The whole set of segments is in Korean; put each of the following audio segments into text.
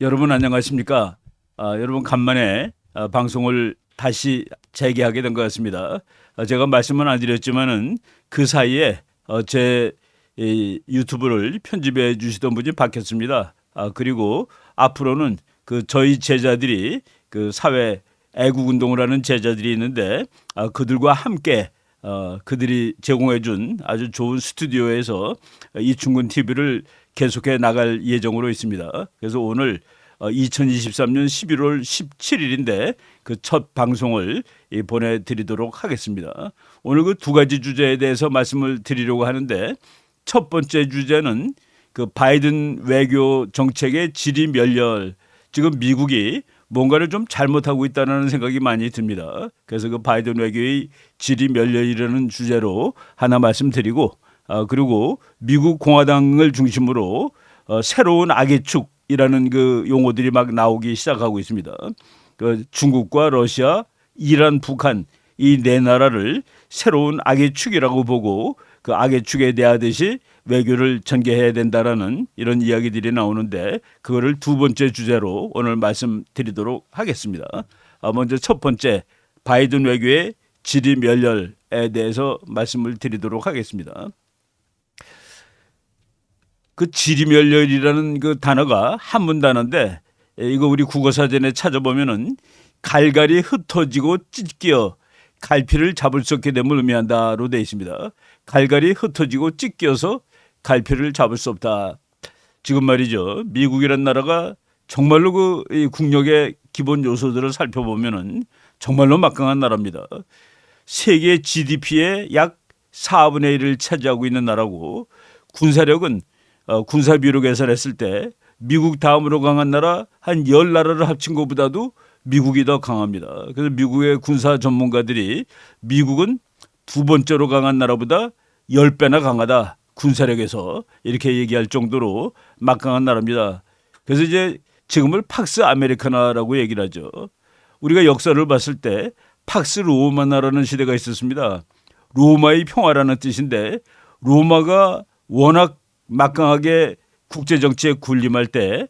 여러분 안녕하십니까? 여러분 간만에 방송을 다시 재개하게 된 것 같습니다. 제가 말씀은 안 드렸지만은 그 사이에 제 유튜브를 편집해 주시던 분이 바뀌었습니다. 그리고 앞으로는 그 저희 제자들이 그 사회 애국 운동을 하는 제자들이 있는데 그들과 함께 그들이 제공해 준 아주 좋은 스튜디오에서 이충근 TV를 계속해 나갈 예정으로 있습니다. 그래서 오늘 2023년 11월 17일인데 그 첫 방송을 보내드리도록 하겠습니다. 오늘 그 두 가지 주제에 대해서 말씀을 드리려고 하는데 첫 번째 주제는 그 바이든 외교 정책의 지리멸렬. 지금 미국이 뭔가를 좀 잘못하고 있다는 생각이 많이 듭니다. 그래서 그 바이든 외교의 지리멸렬이라는 주제로 하나 말씀드리고 그리고 미국 공화당을 중심으로 새로운 악의 축이라는 그 용어들이 막 나오기 시작하고 있습니다. 그 중국과 러시아, 이란, 북한 이 네 나라를 새로운 악의 축이라고 보고 그 악의 축에 대하듯이 외교를 전개해야 된다라는 이런 이야기들이 나오는데 그거를 두 번째 주제로 오늘 말씀드리도록 하겠습니다. 먼저 첫 번째 바이든 외교의 지리멸렬에 대해서 말씀을 드리도록 하겠습니다. 그 지리멸렬이라는 그 단어가 한문 단어인데 이거 우리 국어사전에 찾아보면은 갈갈이 흩어지고 찢겨 갈피를 잡을 수 없게 됨을 의미한다로 되어 있습니다. 갈갈이 흩어지고 찢겨서 갈피를 잡을 수 없다. 지금 말이죠. 미국이란 나라가 정말로 그 국력의 기본 요소들을 살펴보면은 정말로 막강한 나라입니다. 세계 GDP의 약 4분의 1을 차지하고 있는 나라고 군사력은 군사비로 계산했을 때 미국 다음으로 강한 나라 한 10나라를 합친 것보다도 미국이 더 강합니다. 그래서 미국의 군사 전문가들이 미국은 두 번째로 강한 나라보다 10배나 강하다. 군사력에서 이렇게 얘기할 정도로 막강한 나라입니다. 그래서 이제 지금을 팍스 아메리카나라고 얘기를 하죠. 우리가 역사를 봤을 때 팍스 로마나라는 시대가 있었습니다. 로마의 평화라는 뜻인데 로마가 워낙 막강하게 국제정치에 군림할 때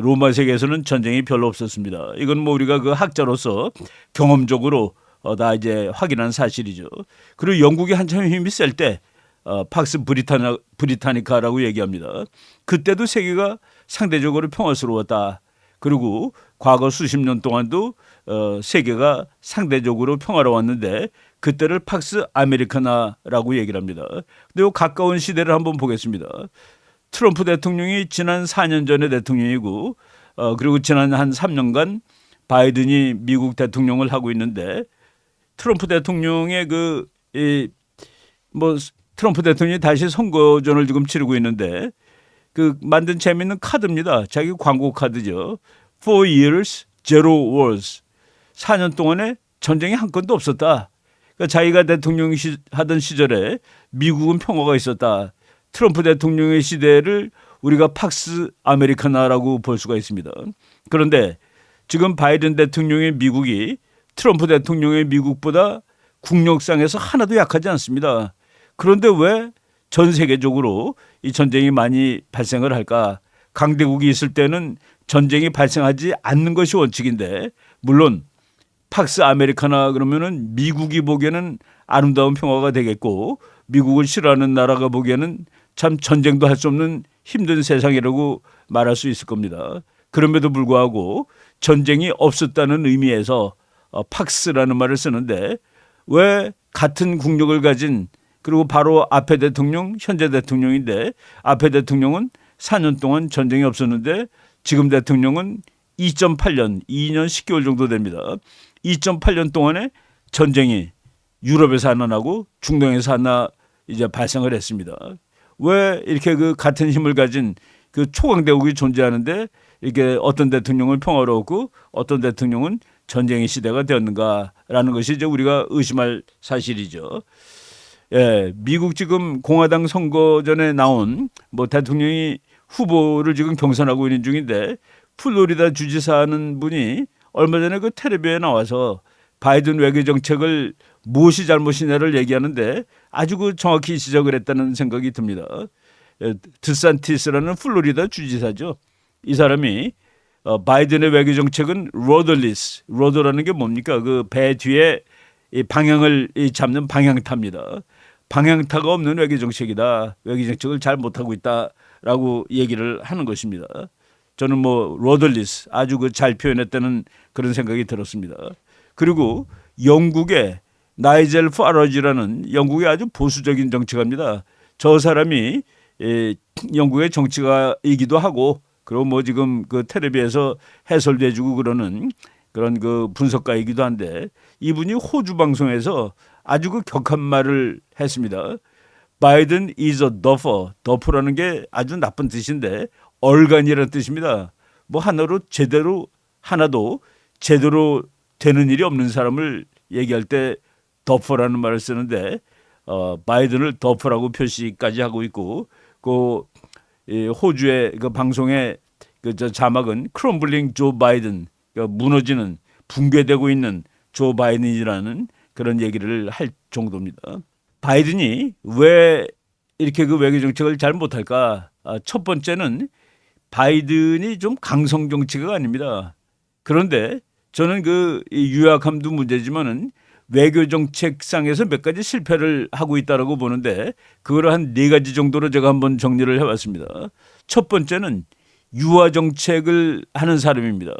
로마 세계에서는 전쟁이 별로 없었습니다. 이건 뭐 우리가 그 학자로서 경험적으로 다 이제 확인한 사실이죠. 그리고 영국이 한참 힘이 셀 때 팍스 브리타니카라고 얘기합니다. 그때도 세계가 상대적으로 평화스러웠다. 그리고 과거 수십 년 동안도 세계가 상대적으로 평화로웠는데 그때를 팍스 아메리카나라고 얘기를 합니다. 근데 가까운 시대를 한번 보겠습니다. 트럼프 대통령이 지난 4년 전에 대통령이고 그리고 지난 한 3년간 바이든이 미국 대통령을 하고 있는데 트럼프 대통령의 트럼프 대통령이 다시 선거전을 지금 치르고 있는데 그 만든 재미있는 카드입니다. 자기 광고 카드죠. 4 years, zero wars. 4년 동안에 전쟁이 한 건도 없었다. 그러니까 자기가 대통령 하던 시절에 미국은 평화가 있었다. 트럼프 대통령의 시대를 우리가 팍스 아메리카나라고 볼 수가 있습니다. 그런데 지금 바이든 대통령의 미국이 트럼프 대통령의 미국보다 국력상에서 하나도 약하지 않습니다. 그런데 왜 전 세계적으로 이 전쟁이 많이 발생을 할까? 강대국이 있을 때는 전쟁이 발생하지 않는 것이 원칙인데 물론 팍스 아메리카나 그러면은 미국이 보기에는 아름다운 평화가 되겠고 미국을 싫어하는 나라가 보기에는 참 전쟁도 할 수 없는 힘든 세상이라고 말할 수 있을 겁니다. 그럼에도 불구하고 전쟁이 없었다는 의미에서 팍스라는 말을 쓰는데 왜 같은 국력을 가진 그리고 바로 앞에 대통령, 현재 대통령인데 앞에 대통령은 4년 동안 전쟁이 없었는데 지금 대통령은 2.8년, 2년 10개월 정도 됩니다. 2.8년 동안에 전쟁이 유럽에서 하나 나고 중동에서 하나 이제 발생을 했습니다. 왜 이렇게 그 같은 힘을 가진 그 초강대국이 존재하는데 이게 어떤 대통령은 평화로웠고 어떤 대통령은 전쟁의 시대가 되었는가라는 것이 이제 우리가 의심할 사실이죠. 예, 미국 지금 공화당 선거전에 나온 뭐 대통령이 후보를 지금 경선하고 있는 중인데 플로리다 주지사 하는 분이 얼마 전에 그 텔레비에 나와서 바이든 외교 정책을 무엇이 잘못이냐를 얘기하는데 아주 그 정확히 지적을 했다는 생각이 듭니다. 드산티스라는 플로리다 주지사죠. 이 사람이 바이든의 외교 정책은 로더리스. 로더라는 게 뭡니까? 그 배 뒤에 이 방향을 잡는 방향타입니다. 방향타가 없는 외교 정책이다. 외교 정책을 잘 못하고 있다라고 얘기를 하는 것입니다. 저는 뭐 로더리스 아주 그 잘 표현했다는 그런 생각이 들었습니다. 그리고 영국의 나이젤 파러지라는 영국의 아주 보수적인 정치가입니다. 저 사람이 영국의 정치가이기도 하고 그리고 뭐 지금 그 텔레비에서 해설돼주고 그러는 그런 그 분석가이기도 한데 이분이 호주 방송에서 아주 그 격한 말을 했습니다. 바이든 is a duffer. 더프라는 게 아주 나쁜 뜻인데 얼간이라는 뜻입니다. 뭐 하나도 제대로 되는 일이 없는 사람을 얘기할 때 더퍼라는 말을 쓰는데 바이든을 더퍼라고 표시까지 하고 있고 그 호주의 그 방송의 그 자막은 크럼블링 조 바이든, 그러니까 무너지는 붕괴되고 있는 조 바이든이라는 그런 얘기를 할 정도입니다. 바이든이 왜 이렇게 그 외교 정책을 잘 못할까? 첫 번째는 바이든이 좀 강성 정치가 아닙니다. 그런데 저는 그 유약함도 문제지만은 외교 정책상에서 몇 가지 실패를 하고 있다라고 보는데 그걸 한 4가지 정도로 제가 한번 정리를 해봤습니다. 첫 번째는 유화 정책을 하는 사람입니다.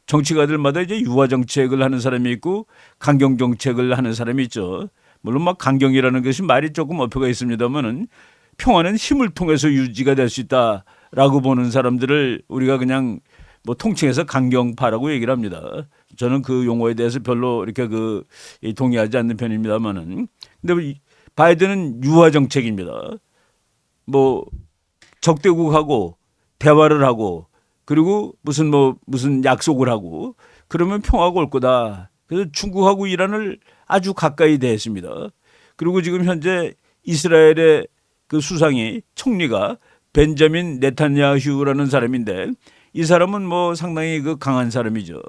정치가들마다 이제 유화 정책을 하는 사람이 있고 강경 정책을 하는 사람이 있죠. 물론 막 강경이라는 것이 말이 조금 어폐가 있습니다만은 평화는 힘을 통해서 유지가 될 수 있다라고 보는 사람들을 우리가 그냥 뭐 통칭해서 강경파라고 얘기를 합니다. 저는 그 용어에 대해서 별로 이렇게 동의하지 않는 편입니다만은. 근데 바이든은 유화 정책입니다. 뭐 적대국하고 대화를 하고 그리고 무슨 약속을 하고 그러면 평화가 올 거다. 그래서 중국하고 이란을 아주 가까이 대했습니다. 그리고 지금 현재 이스라엘의 그 수상이 총리가 벤자민 네탄야후라는 사람인데 이 사람은 뭐 상당히 그 강한 사람이죠.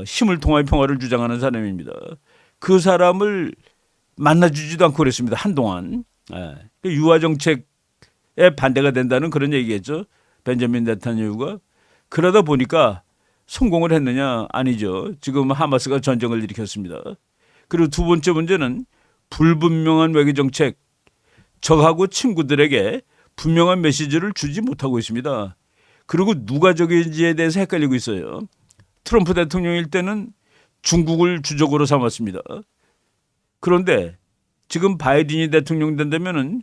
힘을 통하여 평화를 주장하는 사람입니다. 그 사람을 만나주지도 않고 그랬습니다. 한동안. 유화 정책에 반대가 된다는 그런 얘기겠죠. 벤자민 네탄야후가. 그러다 보니까 성공을 했느냐? 아니죠. 지금 하마스가 전쟁을 일으켰습니다. 그리고 두 번째 문제는 불분명한 외교 정책. 적하고 친구들에게 분명한 메시지를 주지 못하고 있습니다. 그리고 누가 적인지에 대해서 헷갈리고 있어요. 트럼프 대통령일 때는 중국을 주적으로 삼았습니다. 그런데 지금 바이든이 대통령 된다면은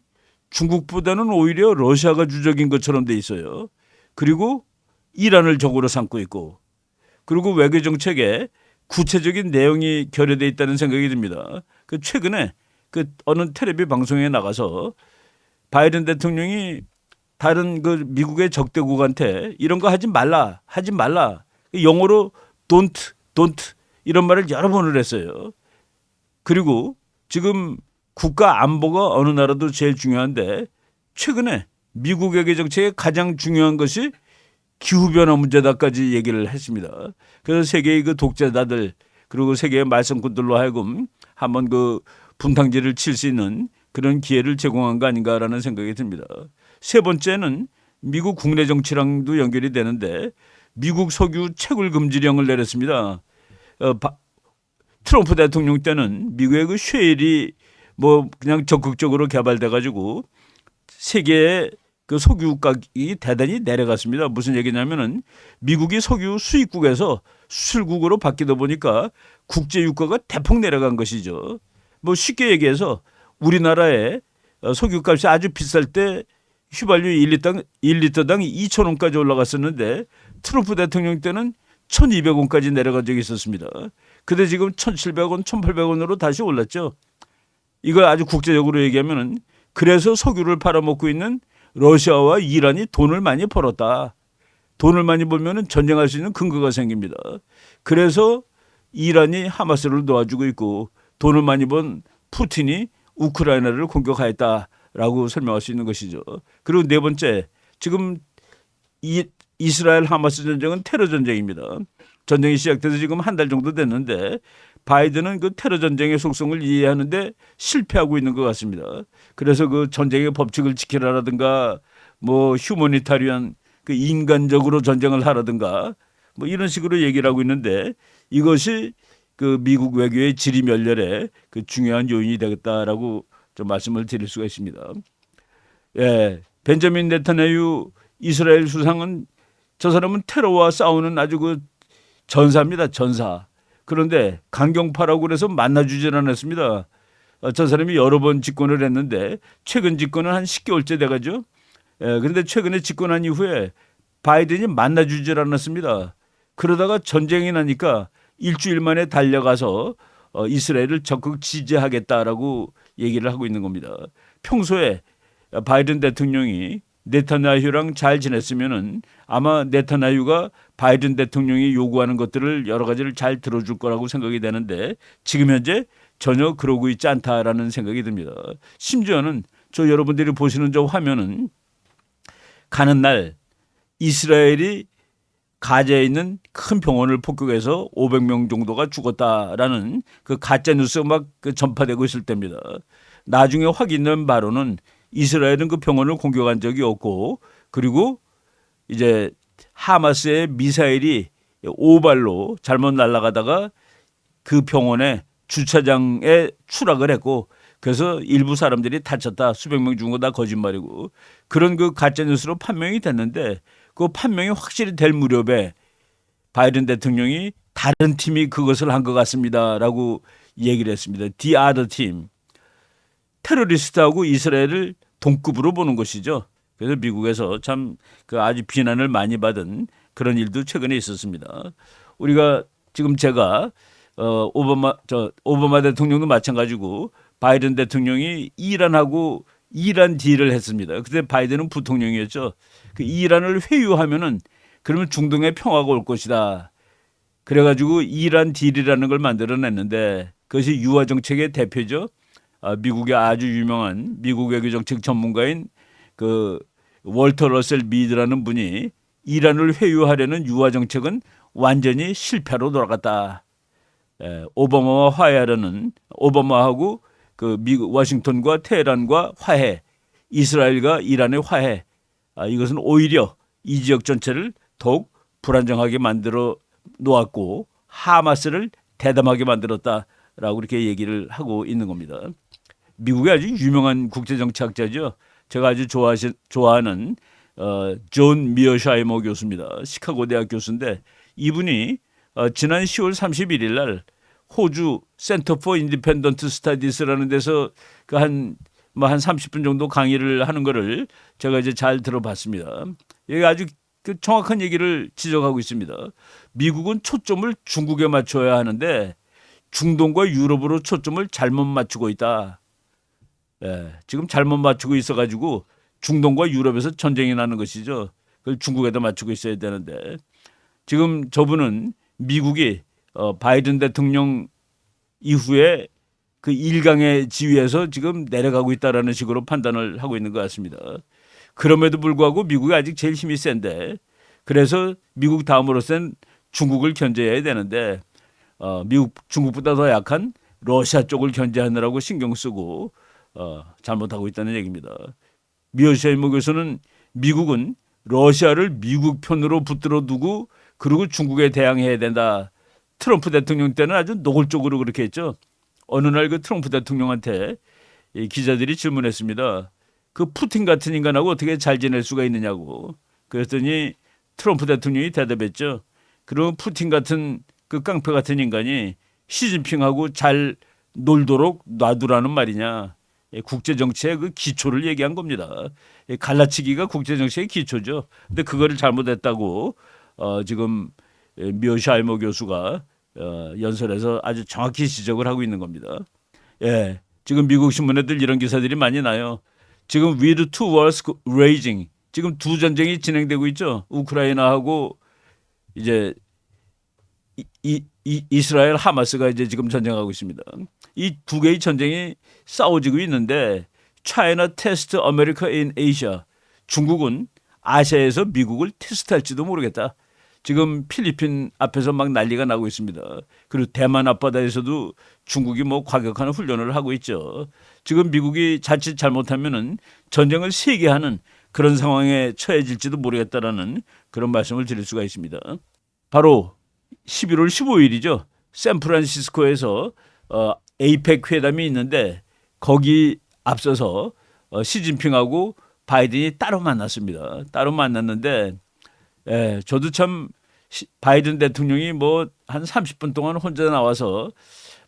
중국보다는 오히려 러시아가 주적인 것처럼 돼 있어요. 그리고 이란을 적으로 삼고 있고 그리고 외교 정책에 구체적인 내용이 결여돼 있다는 생각이 듭니다. 최근에 어느 텔레비 방송에 나가서 바이든 대통령이 다른 미국의 적대국한테 이런 거 하지 말라. 영어로 don't 이런 말을 여러 번을 했어요. 그리고 지금 국가 안보가 어느 나라도 제일 중요한데 최근에 미국 외교 정책의 가장 중요한 것이 기후변화 문제다까지 얘기를 했습니다. 그래서 세계의 그 독재자들 그리고 세계의 말썽꾼들로 하여금 한번 분탕질을 칠 수 있는 그런 기회를 제공한 거 아닌가라는 생각이 듭니다. 세 번째는 미국 국내 정치랑도 연결이 되는데 미국 석유 채굴 금지령을 내렸습니다. 트럼프 대통령 때는 미국의 그 쉐일이 뭐 그냥 적극적으로 개발돼 가지고 세계의 그 석유 가격이 대단히 내려갔습니다. 무슨 얘기냐면은 미국이 석유 수입국에서 수출국으로 바뀌다 보니까 국제 유가가 대폭 내려간 것이죠. 뭐 쉽게 얘기해서 우리나라의 석유값이 아주 비쌀 때 휘발유 1리터당 2,000원까지 올라갔었는데 트럼프 대통령 때는 1,200원까지 내려간 적이 있었습니다. 근데 지금 1,700원, 1,800원으로 다시 올랐죠. 이걸 아주 국제적으로 얘기하면은 그래서 석유를 팔아먹고 있는 러시아와 이란이 돈을 많이 벌었다. 돈을 많이 벌면은 전쟁할 수 있는 근거가 생깁니다. 그래서 이란이 하마스를 도와주고 있고 돈을 많이 번 푸틴이 우크라이나를 공격하였다라고 설명할 수 있는 것이죠. 그리고 네 번째, 지금 이스라엘 하마스 전쟁은 테러 전쟁입니다. 전쟁이 시작돼서 지금 한 달 정도 됐는데 바이든은 그 테러 전쟁의 속성을 이해하는데 실패하고 있는 것 같습니다. 그래서 그 전쟁의 법칙을 지키라라든가 뭐 휴머니타리안 그 인간적으로 전쟁을 하라든가 뭐 이런 식으로 얘기를 하고 있는데 이것이 그 미국 외교의 지리멸렬에 그 중요한 요인이 되겠다라고 좀 말씀을 드릴 수가 있습니다. 예, 벤자민 네타냐후 이스라엘 수상은 저 사람은 테러와 싸우는 아주 그 전사입니다. 전사. 그런데 강경파라고 그래서 만나주질 않았습니다. 저 사람이 여러 번 집권을 했는데 최근 집권은 한 10개월째 돼가죠. 그런데 최근에 집권한 이후에 바이든이 만나주질 않았습니다. 그러다가 전쟁이 나니까 일주일 만에 달려가서 이스라엘을 적극 지지하겠다라고 얘기를 하고 있는 겁니다. 평소에 바이든 대통령이 네타냐후랑 잘 지냈으면은 아마 네타냐후가 바이든 대통령이 요구하는 것들을 여러 가지를 잘 들어줄 거라고 생각이 되는데 지금 현재 전혀 그러고 있지 않다라는 생각이 듭니다. 심지어는 저 여러분들이 보시는 저 화면은 가는 날 이스라엘이 가자에 있는 큰 병원을 폭격해서 500명 정도가 죽었다라는 그 가짜 뉴스가 막 전파되고 있을 때입니다. 나중에 확인된 바로는 이스라엘은 그 병원을 공격한 적이 없고 그리고 이제 하마스의 미사일이 오발로 잘못 날아가다가 그 병원의 주차장에 추락을 했고 그래서 일부 사람들이 다쳤다. 수백 명 죽은 거 다 거짓말이고 그런 그 가짜 뉴스로 판명이 됐는데 그 판명이 확실히 될 무렵에 바이든 대통령이 다른 팀이 그것을 한 것 같습니다라고 얘기를 했습니다. The other team. 테러리스트하고 이스라엘을 동급으로 보는 것이죠. 그래서 미국에서 참 그 아주 비난을 많이 받은 그런 일도 최근에 있었습니다. 우리가 지금 제가 오바마 대통령도 마찬가지고 바이든 대통령이 이란하고 이란 딜을 했습니다. 그때 바이든은 부통령이었죠. 그 이란을 회유하면은 그러면 중동에 평화가 올 것이다. 그래가지고 이란 딜이라는 걸 만들어냈는데 그것이 유화 정책의 대표죠. 미국의 아주 유명한 미국 외교 정책 전문가인 그 월터 러셀 미드라는 분이 이란을 회유하려는 유화 정책은 완전히 실패로 돌아갔다. 오바마와 화해하려는 오바마하고 그 미국 워싱턴과 테헤란과 화해, 이스라엘과 이란의 화해. 이것은 오히려 이 지역 전체를 더욱 불안정하게 만들어 놓았고 하마스를 대담하게 만들었다라고 이렇게 얘기를 하고 있는 겁니다. 미국의 아주 유명한 국제정치학자죠. 제가 아주 좋아하는 존 미어샤이머 교수입니다. 시카고 대학 교수인데 이분이 지난 10월 31일 날 호주 센터 포 인디펜던트 스타디스라는 데서 그 한 30분 정도 강의를 하는 거를 제가 이제 잘 들어봤습니다. 여기 아주 그 정확한 얘기를 지적하고 있습니다. 미국은 초점을 중국에 맞춰야 하는데 중동과 유럽으로 초점을 잘못 맞추고 있다. 지금 잘못 맞추고 있어가지고 중동과 유럽에서 전쟁이 나는 것이죠. 그걸 중국에다 맞추고 있어야 되는데 지금 저분은 미국이 바이든 대통령 이후에 그 일강의 지위에서 지금 내려가고 있다라는 식으로 판단을 하고 있는 것 같습니다. 그럼에도 불구하고 미국이 아직 제일 힘이 센데 그래서 미국 다음으로선 중국을 견제해야 되는데 미국 중국보다 더 약한 러시아 쪽을 견제하느라고 신경 쓰고 잘못하고 있다는 얘기입니다. 미어샤이머 교수는 미국은 러시아를 미국 편으로 붙들어 두고 그리고 중국에 대항해야 된다. 트럼프 대통령 때는 아주 노골적으로 그렇게 했죠. 어느 날 그 트럼프 대통령한테 기자들이 질문했습니다. 그 푸틴 같은 인간하고 어떻게 잘 지낼 수가 있느냐고. 그랬더니 트럼프 대통령이 대답했죠. 그럼 푸틴 같은 그 깡패 같은 인간이 시진핑하고 잘 놀도록 놔두라는 말이냐. 국제 정치의 그 기초를 얘기한 겁니다. 갈라치기가 국제 정치의 기초죠. 근데 그거를 잘못했다고 지금 미어샤이머 교수가 연설에서 아주 정확히 지적을 하고 있는 겁니다. 지금 미국 신문에들 이런 기사들이 많이 나요. 지금 with two wars raging. 지금 두 전쟁이 진행되고 있죠. 우크라이나하고 이제 이스라엘 하마스가 이제 지금 전쟁하고 있습니다. 이 두 개의 전쟁이 싸워지고 있는데 China test America in Asia. 중국은 아시아에서 미국을 테스트할지도 모르겠다. 지금 필리핀 앞에서 막 난리가 나고 있습니다. 그리고 대만 앞바다에서도 중국이 뭐 과격한 훈련을 하고 있죠. 지금 미국이 자칫 잘못하면은 전쟁을 세게 하는 그런 상황에 처해질지도 모르겠다라는 그런 말씀을 드릴 수가 있습니다. 바로 11월 15일이죠. 샌프란시스코에서 에이펙 회담이 있는데 거기 앞서서 시진핑하고 바이든이 따로 만났습니다. 따로 만났는데 저도 참 바이든 대통령이 뭐 한 30분 동안 혼자 나와서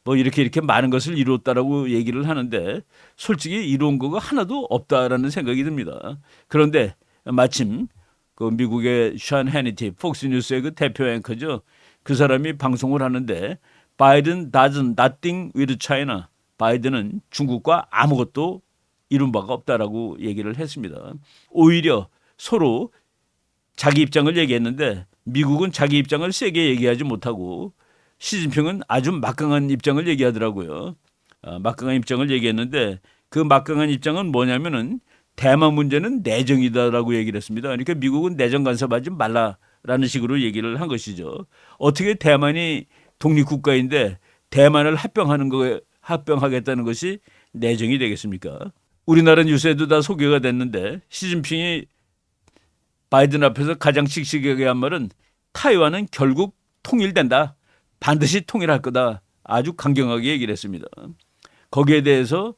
뭐 이렇게 많은 것을 이루었다라고 얘기를 하는데 솔직히 이룬 거가 하나도 없다라는 생각이 듭니다. 그런데 마침 그 미국의 션 해니티 폭스뉴스의 그 대표 앵커죠. 그 사람이 방송을 하는데 바이든 does nothing with China. 바이든은 중국과 아무것도 이룬 바가 없다라고 얘기를 했습니다. 오히려 서로 자기 입장을 얘기했는데 미국은 자기 입장을 세게 얘기하지 못하고 시진핑은 아주 막강한 입장을 얘기하더라고요. 막강한 입장을 얘기했는데 그 막강한 입장은 뭐냐면은 대만 문제는 내정이다라고 얘기를 했습니다. 그러니까 미국은 내정 간섭하지 말라라는 식으로 얘기를 한 것이죠. 어떻게 대만이 독립국가인데 대만을 합병하겠다는 것이 내정이 되겠습니까? 우리나라 뉴스에도 다 소개가 됐는데 시진핑이 바이든 앞에서 가장 씩씩하게 한 말은 타이완은 결국 통일된다. 반드시 통일할 거다. 아주 강경하게 얘기를 했습니다. 거기에 대해서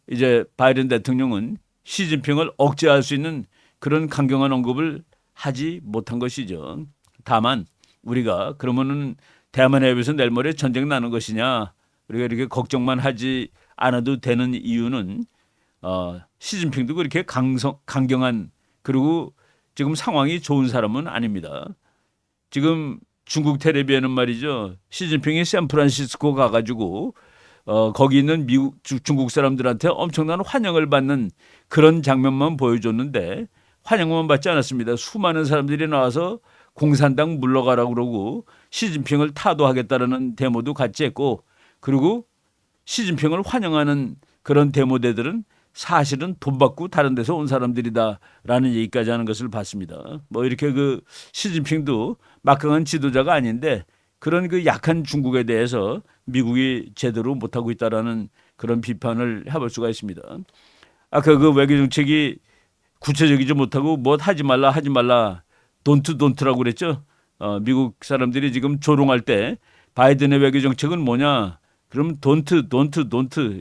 이제 바이든 대통령은 시진핑을 억제할 수 있는 그런 강경한 언급을 하지 못한 것이죠. 다만 우리가 그러면은 대만 해협에서 내일 모레 전쟁 나는 것이냐 우리가 이렇게 걱정만 하지 않아도 되는 이유는 시진핑도 그렇게 강경한 그리고 지금 상황이 좋은 사람은 아닙니다. 지금 중국 텔레비에는 말이죠. 시진핑이 샌프란시스코 가가지고 거기 있는 중국 사람들한테 엄청난 환영을 받는 그런 장면만 보여줬는데 환영만 받지 않았습니다. 수많은 사람들이 나와서 공산당 물러가라고 그러고 시진핑을 타도하겠다라는 데모도 같이 했고 그리고 시진핑을 환영하는 그런 데모대들은 사실은 돈 받고 다른 데서 온 사람들이다라는 얘기까지 하는 것을 봤습니다. 뭐 이렇게 그 시진핑도 막강한 지도자가 아닌데 그런 그 약한 중국에 대해서 미국이 제대로 못하고 있다라는 그런 비판을 해볼 수가 있습니다. 아까 그 외교 정책이 구체적이지 못하고 뭐 하지 말라 돈트라고 그랬죠. 미국 사람들이 지금 조롱할 때 바이든의 외교 정책은 뭐냐? 그럼 돈트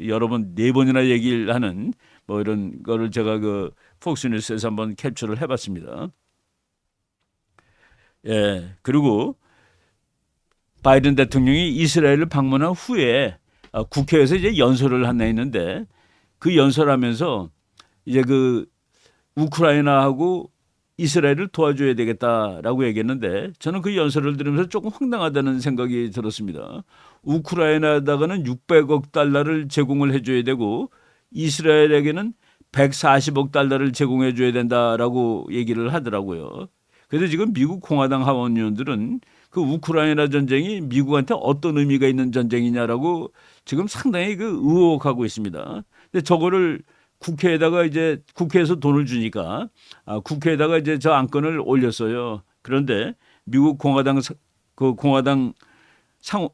여러 번 네 번이나 얘기를 하는 뭐 이런 거를 제가 그 폭스뉴스에서 한번 캡처를 해봤습니다. 그리고 바이든 대통령이 이스라엘을 방문한 후에 국회에서 이제 연설을 하나 했는데 그 연설하면서 이제 그 우크라이나하고 이스라엘을 도와줘야 되겠다라고 얘기했는데 저는 그 연설을 들으면서 조금 황당하다는 생각이 들었습니다. 우크라이나에다가는 600억 달러를 제공을 해줘야 되고 이스라엘에게는 140억 달러를 제공해 줘야 된다라고 얘기를 하더라고요. 그래서 지금 미국 공화당 하원 의원들은 그 우크라이나 전쟁이 미국한테 어떤 의미가 있는 전쟁이냐라고 지금 상당히 그 의혹하고 있습니다. 근데 저거를 국회에다가 이제 국회에서 돈을 주니까 국회에다가 이제 저 안건을 올렸어요. 그런데 미국 공화당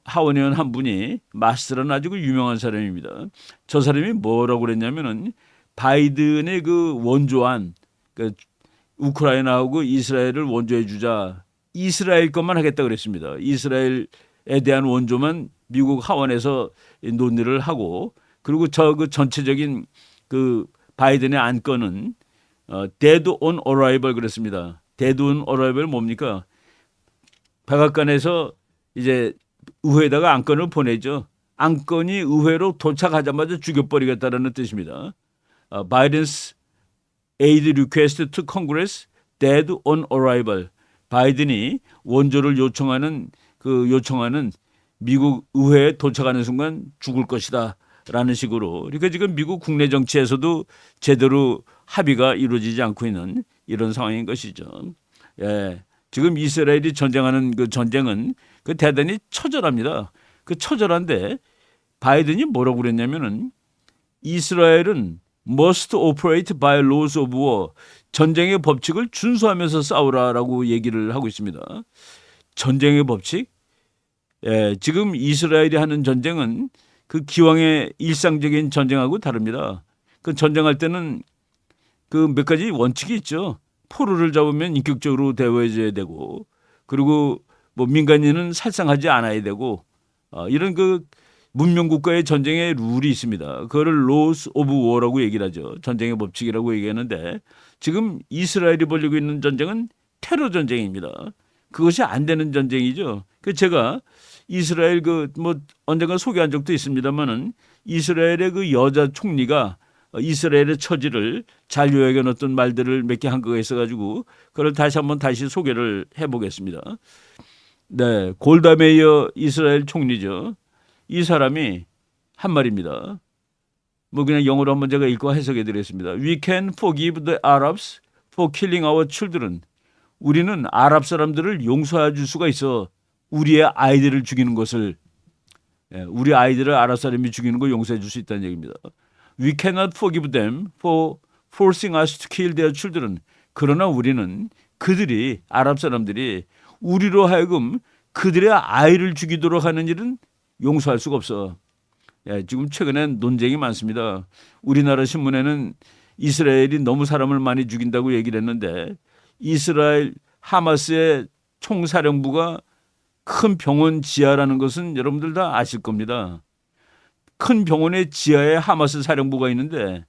하원의원 한 분이 마스라는 아주 그 유명한 사람입니다. 저 사람이 뭐라고 그랬냐면은 바이든의 그 원조안 그 우크라이나하고 이스라엘을 원조해 주자. 이스라엘 것만 하겠다 그랬습니다. 이스라엘에 대한 원조만 미국 하원에서 논의를 하고 그리고 저 그 전체적인 그 바이든의 안건은 dead on arrival 그랬습니다. dead on arrival 뭡니까? 백악관에서 이제 의회에다가 안건을 보내죠. 안건이 의회로 도착하자마자 죽여버리겠다라는 뜻입니다. Biden's aid request to Congress dead on arrival. 바이든이 원조를 요청하는 미국 의회에 도착하는 순간 죽을 것이다. 라는 식으로. 그러니까 지금 미국 국내 정치에서도 제대로 합의가 이루어지지 않고 있는 이런 상황인 것이죠. 지금 이스라엘이 전쟁하는 그 전쟁은 그 대단히 처절합니다. 그 처절한데 바이든이 뭐라고 그랬냐면은 이스라엘은 must operate by laws of war. 전쟁의 법칙을 준수하면서 싸우라라고 얘기를 하고 있습니다. 전쟁의 법칙? 지금 이스라엘이 하는 전쟁은 그 기왕의 일상적인 전쟁하고 다릅니다. 그 전쟁할 때는 그 몇 가지 원칙이 있죠. 포로를 잡으면 인격적으로 대우해줘야 되고, 그리고 뭐 민간인은 살상하지 않아야 되고, 이런 그 문명 국가의 전쟁의 룰이 있습니다. 그거를 Laws of War라고 얘기를 하죠. 전쟁의 법칙이라고 얘기하는데, 지금 이스라엘이 벌이고 있는 전쟁은 테러 전쟁입니다. 그것이 안 되는 전쟁이죠. 그 제가 이스라엘 그 뭐 언젠가 소개한 적도 있습니다만은 이스라엘의 그 여자 총리가 이스라엘의 처지를 잘 요약해 놓던 말들을 몇 개 한 거가 있어가지고 그걸 다시 소개를 해보겠습니다. 네, 골다 메이어 이스라엘 총리죠. 이 사람이 한 말입니다. 뭐 그냥 영어로 한번 제가 읽고 해석해 드리겠습니다. We can forgive the Arabs for killing our children. 우리는 아랍 사람들을 용서해 줄 수가 있어. 우리의 아이들을 죽이는 것을, 우리 아이들을 아랍 사람이 죽이는 걸 용서해 줄 수 있다는 얘기입니다. We cannot forgive them for forcing us to kill their children. 그러나 우리는 그들이, 아랍 사람들이 우리로 하여금 그들의 아이를 죽이도록 하는 일은 용서할 수가 없어. 지금 최근엔 논쟁이 많습니다. 우리나라 신문에는 이스라엘이 너무 사람을 많이 죽인다고 얘기를 했는데 이스라엘 하마스의 총사령부가 큰 병원 지하라는 것은 여러분들 다 아실 겁니다. 큰 병원의 지하에 하마스 사령부가 있는데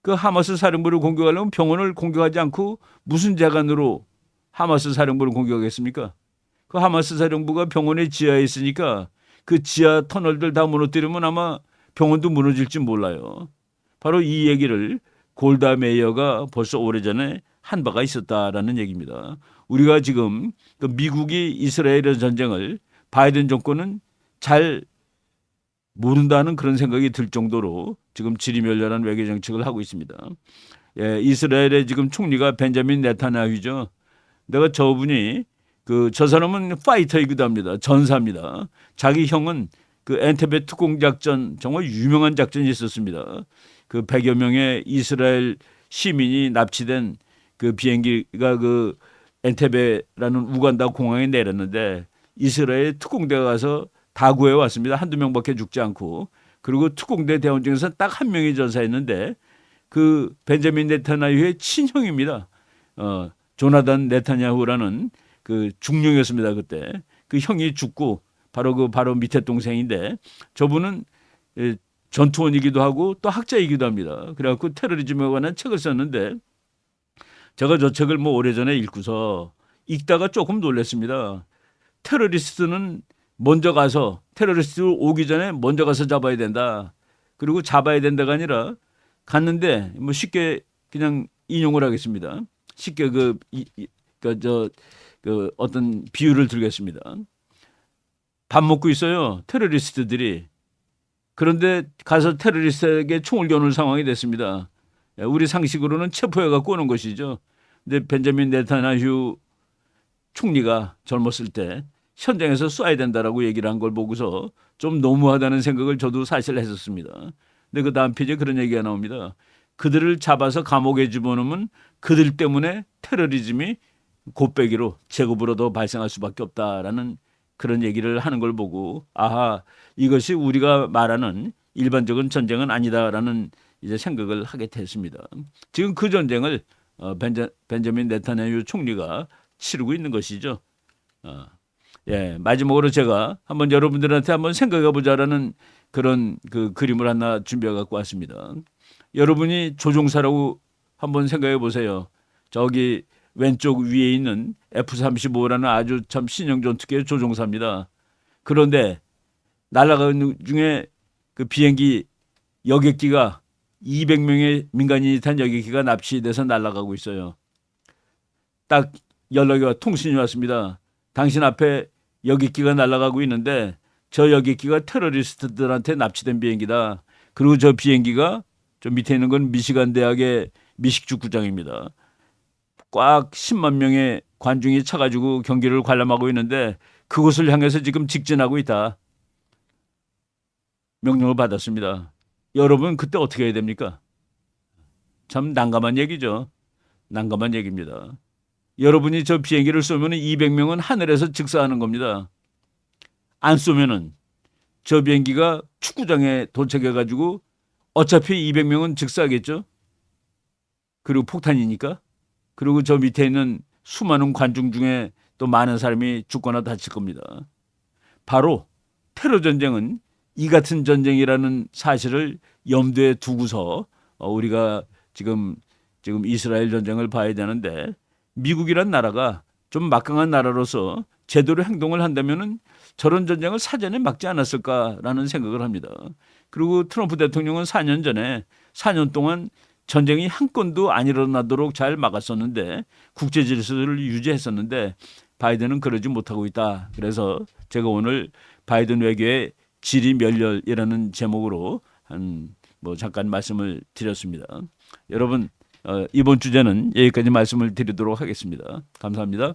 그 하마스 사령부를 공격하려면 병원을 공격하지 않고 무슨 재간으로 하마스 사령부를 공격하겠습니까? 그 하마스 사령부가 병원의 지하에 있으니까 그 지하 터널들 다 무너뜨리면 아마 병원도 무너질지 몰라요. 바로 이 얘기를 골다 메이어가 벌써 오래전에 한 바가 있었다라는 얘기입니다. 우리가 지금 그 미국이 이스라엘의 전쟁을 바이든 정권은 잘 모른다는 그런 생각이 들 정도로 지금 지리멸렬한 외교 정책을 하고 있습니다. 이스라엘의 지금 총리가 벤자민 네타냐후죠. 내가 저분이 저 사람은 파이터이기도 합니다. 전사입니다. 자기 형은 그 엔테베 특공 작전 정말 유명한 작전이 있었습니다. 그 100여 명의 이스라엘 시민이 납치된 그 비행기가 그 엔테베라는 우간다 공항에 내렸는데 이스라엘 특공대가 가서 다 구해 왔습니다. 한두 명밖에 죽지 않고. 그리고 특공대 대원 중에서 딱 한 명이 전사했는데 그 벤자민 네타냐후의 친형입니다. 조나단 네타냐후라는 그 중령이었습니다. 그때 그 형이 죽고 바로 밑에 동생인데 저분은 전투원이기도 하고 또 학자이기도 합니다. 그래갖고 테러리즘에 관한 책을 썼는데 제가 저 책을 뭐 오래전에 읽고서 읽다가 조금 놀랐습니다. 테러리스트는 먼저 가서 테러리스트 오기 전에 먼저 가서 잡아야 된다. 그리고 잡아야 된다가 아니라 갔는데 뭐 쉽게 그냥 인용을 하겠습니다. 쉽게 어떤 비유를 들겠습니다. 밥 먹고 있어요. 테러리스트들이. 그런데 가서 테러리스트에게 총을 겨누는 상황이 됐습니다. 우리 상식으로는 체포해갖고 오는 것이죠. 근데 벤자민 네타냐후 총리가 젊었을 때 현장에서 쏴야 된다라고 얘기를 한 걸 보고서 좀 너무하다는 생각을 저도 사실 했었습니다. 근데 그 다음 페이지에 그런 얘기가 나옵니다. 그들을 잡아서 감옥에 집어넣으면 그들 때문에 테러리즘이 곱빼기로 제곱으로 더 발생할 수밖에 없다라는 그런 얘기를 하는 걸 보고 아하 이것이 우리가 말하는 일반적인 전쟁은 아니다라는 이제 생각을 하게 됐습니다. 지금 그 전쟁을 벤자민 네타냐후 총리가 치르고 있는 것이죠. 마지막으로 제가 한번 여러분들한테 한번 생각해 보자라는 그런 그 그림을 하나 준비해 갖고 왔습니다. 여러분이 조종사라고 한번 생각해 보세요. 저기 왼쪽 위에 있는 F-35라는 아주 참 신형 전투기의 조종사입니다. 그런데 날아가는 중에 그 비행기 여객기가 200명의 민간인이 탄 여객기가 납치돼서 날아가고 있어요. 딱 연락이 통신이 왔습니다. 당신 앞에 여객기가 날아가고 있는데 저 여객기가 테러리스트들한테 납치된 비행기다. 그리고 저 비행기가 저 밑에 있는 건 미시간 대학의 미식축구장입니다. 꽉 10만 명의 관중이 차가지고 경기를 관람하고 있는데 그곳을 향해서 지금 직진하고 있다. 명령을 받았습니다. 여러분 그때 어떻게 해야 됩니까? 참 난감한 얘기죠. 난감한 얘기입니다. 여러분이 저 비행기를 쏘면 200명은 하늘에서 즉사하는 겁니다. 안 쏘면은 저 비행기가 축구장에 도착해가지고 어차피 200명은 즉사하겠죠. 그리고 폭탄이니까. 그리고 저 밑에 있는 수많은 관중 중에 또 많은 사람이 죽거나 다칠 겁니다. 바로 테러 전쟁은 이 같은 전쟁이라는 사실을 염두에 두고서 우리가 지금 이스라엘 전쟁을 봐야 되는데, 미국이란 나라가 좀 막강한 나라로서 제대로 행동을 한다면은 저런 전쟁을 사전에 막지 않았을까라는 생각을 합니다. 그리고 트럼프 대통령은 4년 전에 4년 동안 전쟁이 한 건도 안 일어나도록 잘 막았었는데, 국제 질서를 유지했었는데 바이든은 그러지 못하고 있다. 그래서 제가 오늘 바이든 외교의 질이 멸렬이라는 제목으로 잠깐 말씀을 드렸습니다. 여러분, 이번 주제는 여기까지 말씀을 드리도록 하겠습니다. 감사합니다.